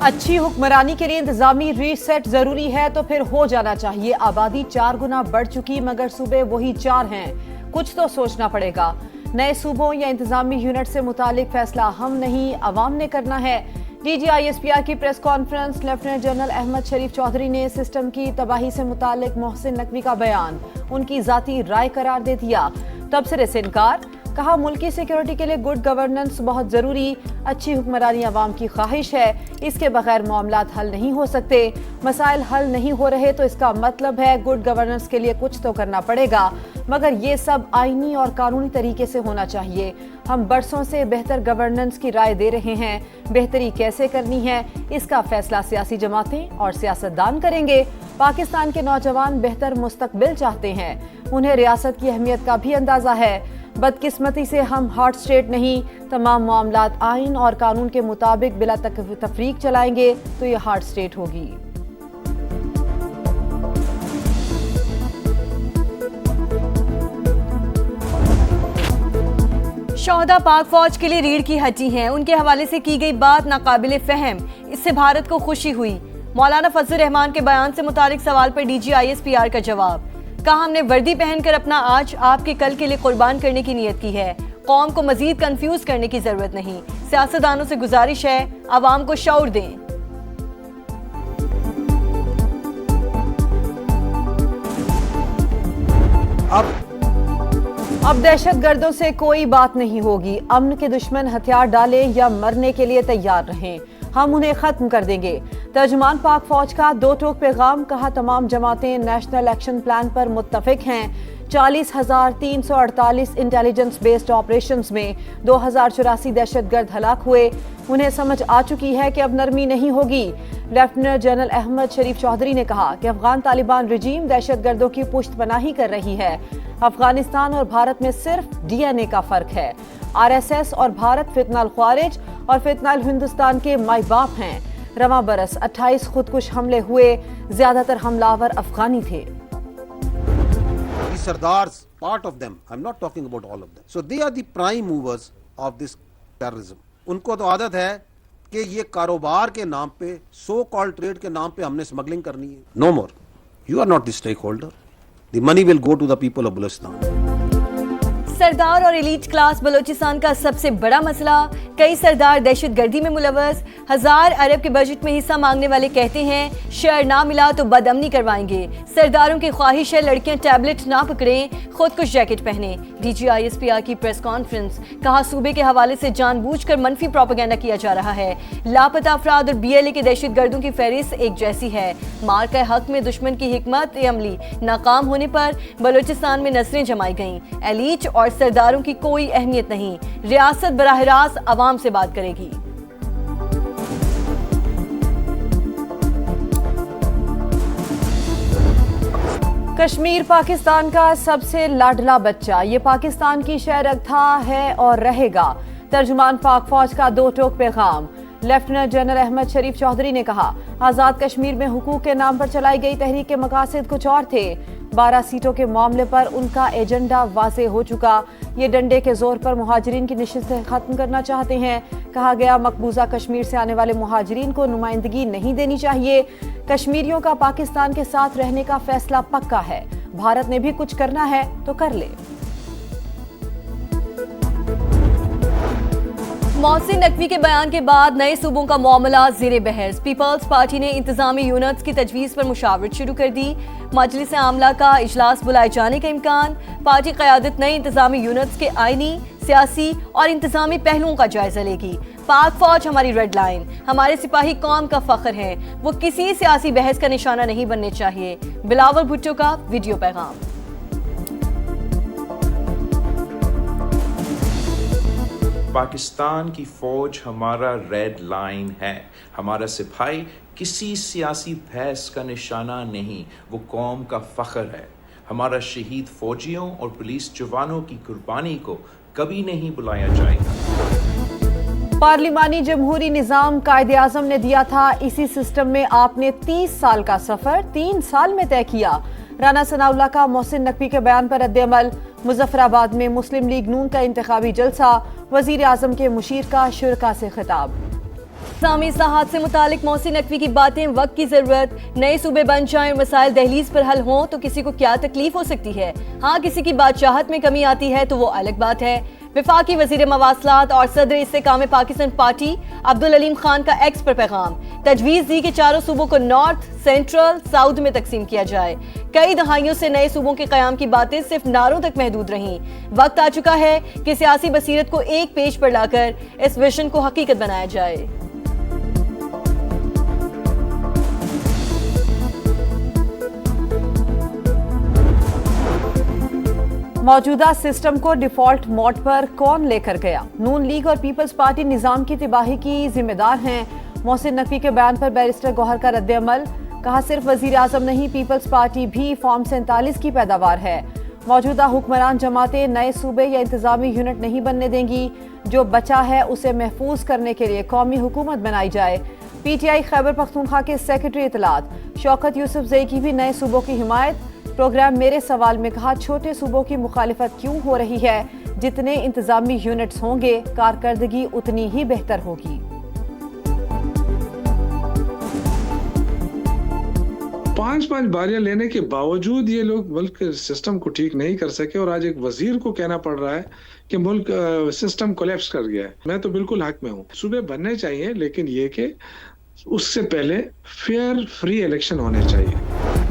अच्छी हुक्मरानी के लिए इंतजामी रीसेट जरूरी है तो फिर हो जाना चाहिए। आबादी 4 गुना बढ़ चुकी मगर सूबे वही 4 हैं, कुछ तो सोचना पड़ेगा। नए सूबों या इंतजामी यूनिट से मुतालिक फैसला हम नहीं अवाम ने करना है। DGISPR की press conference. Lieutenant general Ahmad Sharif Chaudhry ने सिस्टम की तबाही से मुतालिक मोहसिन नकवी का बयान उनकी जाती राय करार दे दिया। तबसरे से इनकार। कहा मुल्की सिक्योरिटी के लिए गुड गवर्नेंस बहुत जरूरी। अच्छी हुक्मरानी अवाम की ख्वाहिश है, इसके बगैर मामलात हल नहीं हो सकते। मसाइल हल नहीं हो रहे तो इसका मतलब है गुड गवर्नेंस के लिए कुछ तो करना पड़ेगा, मगर ये सब आईनी और कानूनी तरीके से होना चाहिए। हम बरसों से बेहतर गवर्नेंस की राय दे रहे हैं। बेहतरी कैसे करनी है इसका फैसला सियासी जमातें और सियासतदान करेंगे। पाकिस्तान के नौजवान बेहतर मुस्तकबिल चाहते हैं, उन्हें रियासत की अहमियत का भी अंदाजा है। बदकिस्मती से हम हॉट स्टेट नहीं, तमाम मामलात आइन और कानून के मुताबिक बिला तफरीक चलाएंगे तो ये हॉट स्टेट होगी। शोहदा पाक फौज के लिए रीढ़ की हड्डी हैं। उनके हवाले से की गई बात नाकाबिले फहम, इससे भारत को खुशी हुई। मौलाना फजल रहमान के बयान से मुतालिक सवाल पर DGISPR का जवाब। कहा हमने वर्दी पहनकर अपना आज आपके कल के लिए कुर्बान करने की नीयत की है। कौम को मजीद कंफ्यूज करने की जरूरत नहीं। सियासतदानों से गुजारिश है आवाम को शऊर दें। अब दहशत गर्दों से कोई बात नहीं होगी। अमन के दुश्मन हथियार डाले या मरने के लिए तैयार रहें, हम उन्हें खत्म कर देंगे। तर्जुमान पाक फौज का दो टोक पैगाम। कहा तमाम जमातें नेशनल एक्शन प्लान पर मुत्तफिक हैं। 40,348 इंटेलिजेंस बेस्ड ऑपरेशंस में 2084 दहशतगर्द हलाक हुए। उन्हें समझ आ चुकी है कि अब नरमी नहीं होगी। लेफ्टिनेंट जनरल अहमद शरीफ चौधरी ने कहा कि अफगान तालिबान रजीम दहशतगर्दों की पुश्तपनाही कर रही है। अफगानिस्तान और भारत में सिर्फ DNA का फर्क है। RSS और भारत फितनाल ख्वारिज और फितनाल हिंदुस्तान के माई बाप हैं। रवां बरस 28 खुदकुश हमले हुए, ज्यादातर हमलावर अफगानी थे। Sardars, part of them, I'm not talking about all of them. So they are the prime movers of this terrorism. उनको तो आदत है कि ये कारोबार के नाम पे, so called trade के नाम पे हमने स्मगलिंग करनी है। No more. You are not the stakeholder. The money will go to the people of Balochistan. सरदार और एलीट क्लास बलोचिस्तान का सबसे बड़ा मसला। कई सरदार दहशतगर्दी में मुलव्वस। 1000 अरब के बजट में हिस्सा मांगने वाले कहते हैं शेयर ना मिला तो बदअमनी करवाएंगे। सरदारों की ख्वाहिश है लड़कियां टैबलेट ना पकड़ें, खुद कुछ जैकेट पहने। DGISPR की प्रेस कॉन्फ्रेंस। कहा सूबे के हवाले से जानबूझकर मनफी प्रोपेगेंडा किया जा रहा है। लापता अफराद और BLA के दहशतगर्दों की फहरिस्त एक जैसी है। मार का हक में दुश्मन की हिकमत अमली नाकाम होने पर बलोचिस्तान में नस्रें जमाई गईं। एलीट और सरदारों की कोई अहमियत नहीं। रियासत बराह रास्त आवाम से बात करेगी। कश्मीर पाकिस्तान का सबसे लाडला बच्चा, ये पाकिस्तान की शहरग था, है और रहेगा। तर्जुमान पाक फौज का दो टोक पैगाम। लेफ्टिनेंट जनरल अहमद शरीफ चौधरी ने कहा आज़ाद कश्मीर में हुकूक के नाम पर चलाई गई तहरीक के मकासद कुछ और थे। 12 सीटों के मामले पर उनका एजेंडा वाज़ेह हो चुका। ये डंडे के जोर पर मुहाजिरीन की नशिस्तें खत्म करना चाहते हैं। कहा गया मकबूजा कश्मीर से आने वाले मुहाजिरीन को नुमाइंदगी नहीं देनी चाहिए। कश्मीरियों का पाकिस्तान के साथ रहने का फैसला पक्का है। भारत ने भी कुछ करना है तो कर ले। मोहसिन नकवी के बयान के बाद नए सूबों का मामला ज़ेरे बहस। पीपल्स पार्टी ने इंतजामी यूनिट्स की तजवीज़ पर मुशावरत शुरू कर दी। मजलिस आमला का इजलास बुलाए जाने का इम्कान। पार्टी क़यादत नए इंतजामी यूनिट्स के आईनी, सियासी और इंतजामी पहलुओं का जायजा लेगी। पाक फौज हमारी रेड लाइन, हमारे सिपाही कौम का फख्र हैं, वो किसी सियासी बहस का निशाना नहीं बनने चाहिए। बिलावल भुट्टो का वीडियो पैगाम। पाकिस्तान की फौज हमारा रेड लाइन है। हमारा सिपाही किसी सियासी बहस का निशाना नहीं, वो कौम का फख्र है। हमारा शहीद फौजियों और पुलिस जवानों की कुर्बानी को कभी नहीं बुलाया जाएगा। पार्लिमानी जमहूरी निज़ाम कायदे आज़म ने दिया था, इसी सिस्टम में आपने 30 साल का सफर 3 साल में तय किया। राना सनाउल्लाह का मोहसिन नकवी के बयान पर रद्द-ए-अमल। मुजफ्फराबाद में मुस्लिम लीग नून का इंतखाबी जलसा। वजीर आजम के मुशीर का शुरका से खिताब। इस्लामी इस्लाहात से मुतालिक मोहसिन नकवी की बातें वक्त की जरूरत, नए सूबे बन जाएं और मसाइल दहलीज पर हल हों तो किसी को क्या तकलीफ हो सकती है। हाँ, किसी की बादशाहत में कमी आती है तो वो अलग बात है। वफाकी वजीर मवासलात और सदर इस्तेकाम पाकिस्तान पार्टी अब्दुल अलीम खान का एक्स पर पैगाम, तजवीज़ दी कि चारों सूबों को नॉर्थ, सेंट्रल, साउथ में तकसीम किया जाए। कई दहाइयों से नए सूबों के क़याम की बातें सिर्फ नारों तक महदूद रहीं। वक्त आ चुका है कि सियासी बसीरत को एक पेज पर लाकर इस विजन को हकीकत बनाया जाए। मौजूदा सिस्टम को डिफॉल्ट मोड पर कौन लेकर गया? नून लीग और पीपल्स पार्टी निजाम की तबाही की जिम्मेदार हैं। मोहसिन नकवी के बयान पर बैरिस्टर गौहर का रद्द-ए-अमल, कहा सिर्फ वजीर आजम नहीं, पीपल्स पार्टी भी फॉर्म 47 की पैदावार है। मौजूदा हुक्मरान जमातें नए सूबे या इंतजामी यूनिट नहीं बनने देंगी। जो बचा है उसे महफूज करने के लिए कौमी हुकूमत बनाई जाए। PTI खैबर पख्तूनख्वा के सेक्रेटरी इतलात शौकत यूसुफजई की भी नए सूबों की हिमायत। प्रोग्राम मेरे सवाल में कहा, छोटे सूबों की मुखालिफत क्यों हो रही है? जितने इंतजामी यूनिट्स होंगे कारकर्दगी उतनी ही बेहतर होगी। 5-5 बारियां लेने के बावजूद ये लोग मुल्क के सिस्टम को ठीक नहीं कर सके और आज एक वजीर को कहना पड़ रहा है कि मुल्क सिस्टम कोलैप्स कर गया है। मैं तो बिल्कुल हक में हूँ, सूबे बनने चाहिए, लेकिन ये कि उससे पहले फेयर फ्री इलेक्शन होने चाहिए।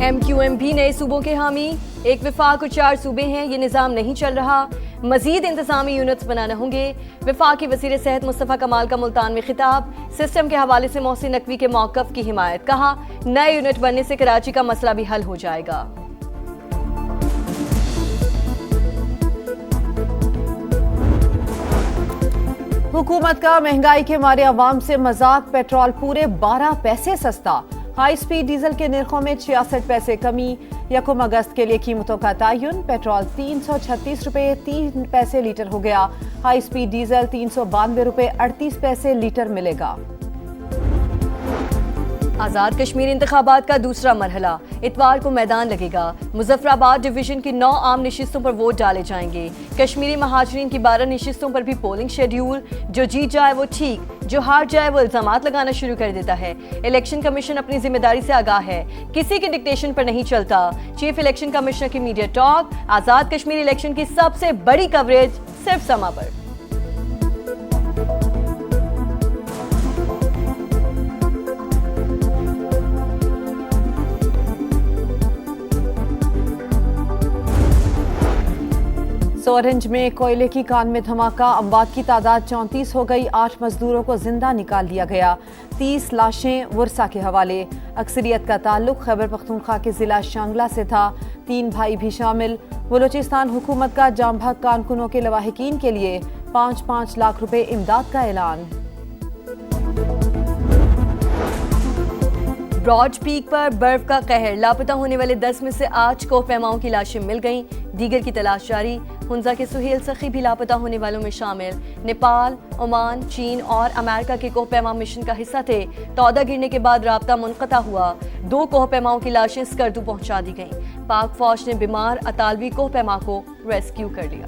MQM भी नए सूबों के हामी, एक विफाक और 4 सूबे हैं, ये निज़ाम नहीं चल रहा, मजीद इंतजामी यूनिट्स बनाना होंगे। विफाकी वज़ीर सेहत मुस्तफ़ा कमाल का मुल्तान में खिताब, सिस्टम के हवाले से मोहसिन नकवी के मौक़िफ़ की हिमायत, कहा नए यूनिट बनने से कराची का मसला भी हल हो जाएगा। हुकूमत का महंगाई के मारे अवाम से मजाक, पेट्रोल पूरे 12 पैसे सस्ता। हाई स्पीड डीजल के निर्खों में 66 पैसे कमी। 1 अगस्त के लिए कीमतों का तयन, पेट्रोल 336 रुपये 3 पैसे लीटर हो गया। हाई स्पीड डीजल 392 रुपये 38 पैसे लीटर मिलेगा। आज़ाद कश्मीर इंतखाबात का दूसरा मरहला इतवार को मैदान लगेगा। मुजफ्फराबाद डिवीजन की 9 आम नशिस्तों पर वोट डाले जाएंगे। कश्मीरी महाजरीन की 12 नशिस्तों पर भी पोलिंग शेड्यूल। जो जीत जाए वो ठीक, जो हार जाए वो इल्जामात लगाना शुरू कर देता है। इलेक्शन कमीशन अपनी जिम्मेदारी से आगाह है, किसी के डिक्टेशन पर नहीं चलता। चीफ इलेक्शन कमिश्नर की media talk, Azad Kashmir election की सबसे बड़ी कवरेज सिर्फ समा पर। सोरेंज में कोयले की कान में धमाका, अमवात की तादाद 34 हो गई। 8 मजदूरों को जिंदा निकाल लिया गया। 30 लाशें वर्सा के हवाले। अक्सरियत का ताल्लुक खैबर पख्तूनख्वा के जिला शांगला से था। 3 भाई भी शामिल। बलूचिस्तान हुकूमत का जाम भाग कारकुनों के लवाहिकीन के लिए 5-5 लाख रुपए इमदाद का ऐलान। ब्रॉड पीक पर बर्फ का कहर, लापता होने वाले 10 में से 8 कोहपैमाओं की लाशें मिल गईं, दीगर की तलाश जारी। हुंजा के सुहेल सखी भी लापता होने वालों में शामिल। नेपाल, ओमान, चीन और अमेरिका के कोहपैमा मिशन का हिस्सा थे। तौदा गिरने के बाद राब्ता मुनक़ता हुआ। 2 कोहपैमाओं की लाशें स्कर्दू पहुंचा दी गईं। पाक फौज ने बीमार अतालवी कोहपैमा को रेस्क्यू कर लिया।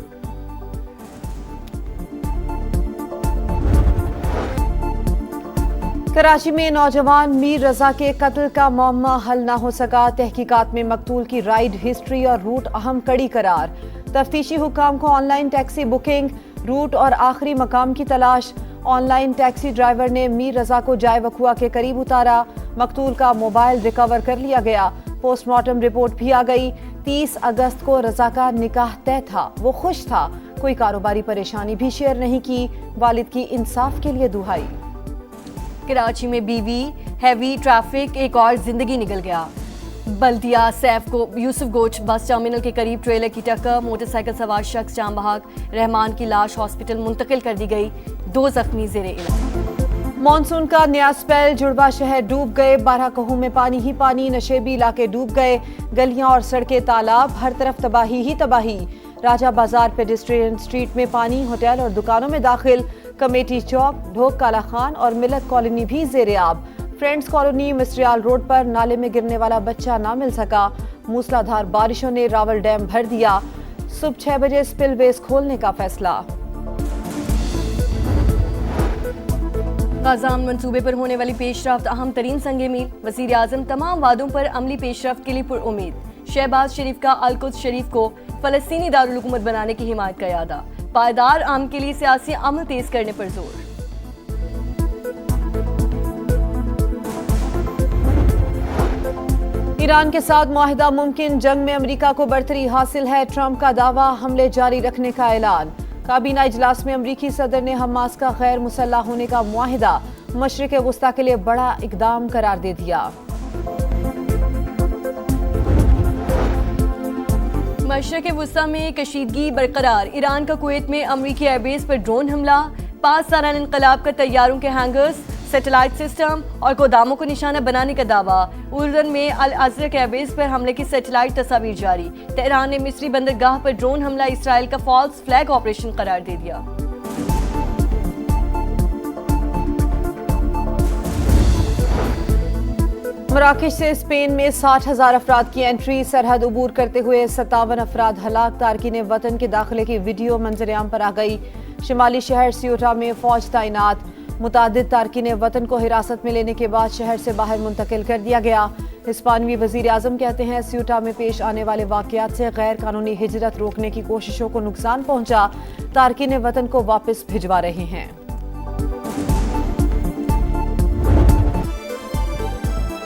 कराची में नौजवान मीर रजा के कत्ल का मामला हल न हो सका। तहकीकात में मकतूल की राइड हिस्ट्री और रूट अहम कड़ी करार। तफ्तीशी हुकाम को ऑनलाइन टैक्सी बुकिंग, रूट और आखिरी मकाम की तलाश। ऑनलाइन टैक्सी ड्राइवर ने मीर रजा को जाए वकुआ के करीब उतारा। मकतूल का मोबाइल रिकवर कर लिया गया। पोस्टमार्टम रिपोर्ट भी आ गई। 30 अगस्त को रजा का निकाह तय था, वो खुश था। कोई कारोबारी परेशानी भी शेयर नहीं की। वालिद की इंसाफ के लिए दुहाई। कराची में बीवी हैवी ट्रैफिक, एक और जिंदगी निकल गया। बल्दिया सैफ को यूसुफ गोच बस टर्मिनल के करीब ट्रेलर की टक्कर, मोटरसाइकिल सवार शख्स जान बहक। रहमान की लाश हॉस्पिटल मुंतकिल कर दी गई, 2 जख्मी जेरे इलाज। मॉनसून का नया स्पेल, जुड़वा शहर डूब गए। 12 कहूं में पानी ही पानी, नशेबी इलाके डूब गए। गलियां और सड़कें तालाब, हर तरफ तबाही ही तबाही। राजा बाजार पेडिस्ट्रियन स्ट्रीट में पानी, होटल और दुकानों में दाखिल। कमेटी चौक, ढोक काला खान और मिलत कॉलोनी भी जेरे आब। फ्रेंड्स कॉलोनी मिस्ट्रियाल रोड पर नाले में गिरने वाला बच्चा ना मिल सका। मूसलाधार बारिशों ने रावल डैम भर दिया। सुबह 6 बजे स्पिलवेज खोलने का फैसला। गाज़ा मंसूबे पर होने वाली पेशरफ्त अहम तरीन संगे मील। वज़ीर आज़म तमाम वादों पर अमली पेशरफ्त के लिए पुरउम्मीद। शहबाज शरीफ का अल-कुद्स शरीफ को फ़लस्तीनी दारुल हुकूमत बनाने की हिमायत का इरादा। पायदार आम के लिए सियासी अमल तेज करने पर जोर। ईरान के साथ मुआहिदा मुमकिन, जंग में अमेरिका को बरतरी हासिल है। ट्रंप का दावा, हमले जारी रखने का ऐलान। काबीना इजलास में अमरीकी सदर ने हमास का गैर मुसल्लह होने का मुआहिदा मशरिक़ वस्ता के लिए बड़ा इक़दाम करार दे दिया। मशरिक़ वस्ता में कशीदगी बरकरार। ईरान का कुवैत में अमरीकी एयरबेस पर ड्रोन हमला। 5 सालाना इंकलाब का तैयारों के हैंगर्स, सैटेलाइट सिस्टम और गोदामों को निशाना बनाने का दावा। उर्दन में अल अज़रक एयरबेस पर हमले की सैटेलाइट तस्वीर जारी। तेहरान ने मिस्री बंदरगाह पर ड्रोन हमला इसराइल का फॉल्स फ्लैग ऑपरेशन करार दे दिया। मराकश से स्पेन में 60,000 अफराद की एंट्री। सरहद अबूर करते हुए 57 अफराद हलाक। तारकीन वतन के दाखिले की वीडियो मंजरेआम पर आ गई। शिमाली शहर सियोटा में फौज तैनात। मुतादिद तारकीन वतन को हिरासत में लेने के बाद शहर से बाहर मुंतकिल कर दिया गया। हिस्पानवी वजीर आजम कहते हैं सियोटा में पेश आने वाले वाकयात से गैर कानूनी हिजरत रोकने की कोशिशों को नुकसान पहुंचा। तारकीन वतन को वापस भिजवा रहे हैं।